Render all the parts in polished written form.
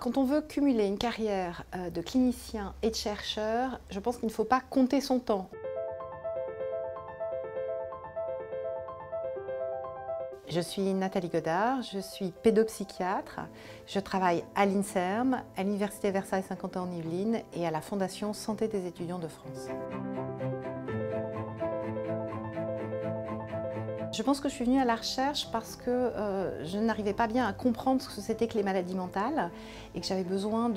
Quand on veut cumuler une carrière de clinicien et de chercheur, je pense qu'il ne faut pas compter son temps. Je suis Nathalie Godard, je suis pédopsychiatre, je travaille à l'INSERM, à l'Université Versailles-Saint-Quentin-en-Yvelines et à la Fondation Santé des étudiants de France. Je pense que je suis venue à la recherche parce que je n'arrivais pas bien à comprendre ce que c'était que les maladies mentales et que j'avais besoin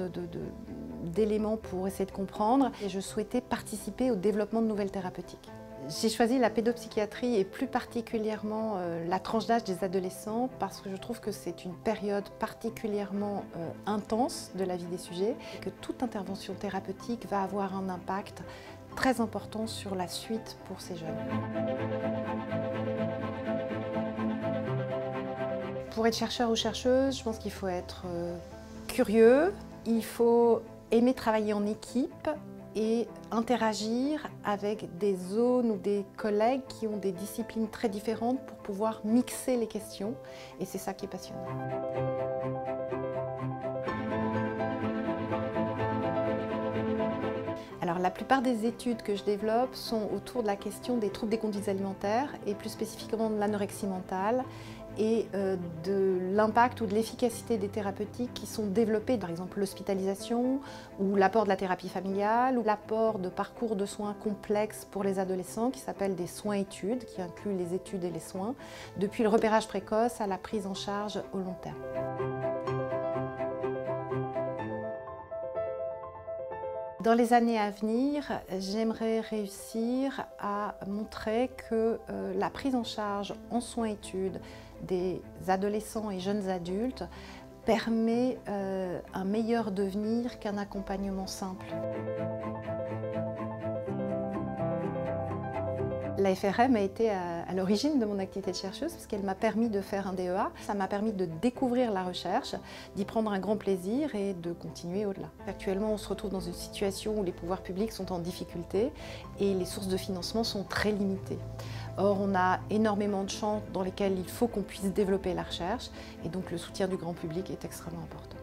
d'éléments pour essayer de comprendre. Et je souhaitais participer au développement de nouvelles thérapeutiques. J'ai choisi la pédopsychiatrie et plus particulièrement la tranche d'âge des adolescents parce que je trouve que c'est une période particulièrement intense de la vie des sujets et que toute intervention thérapeutique va avoir un impact très important sur la suite pour ces jeunes. Pour être chercheur ou chercheuse, je pense qu'il faut être curieux, il faut aimer travailler en équipe et interagir avec des zones ou des collègues qui ont des disciplines très différentes pour pouvoir mixer les questions. Et c'est ça qui est passionnant. Alors, la plupart des études que je développe sont autour de la question des troubles des conduites alimentaires et plus spécifiquement de l'anorexie mentale et de l'impact ou de l'efficacité des thérapeutiques qui sont développées, par exemple l'hospitalisation ou l'apport de la thérapie familiale ou l'apport de parcours de soins complexes pour les adolescents qui s'appellent des soins-études, qui incluent les études et les soins, depuis le repérage précoce à la prise en charge au long terme. Dans les années à venir, j'aimerais réussir à montrer que la prise en charge en soins-études des adolescents et jeunes adultes permet un meilleur devenir qu'un accompagnement simple. La FRM a été à l'origine de mon activité de chercheuse parce qu'elle m'a permis de faire un DEA. Ça m'a permis de découvrir la recherche, d'y prendre un grand plaisir et de continuer au-delà. Actuellement, on se retrouve dans une situation où les pouvoirs publics sont en difficulté et les sources de financement sont très limitées. Or, on a énormément de champs dans lesquels il faut qu'on puisse développer la recherche et donc le soutien du grand public est extrêmement important.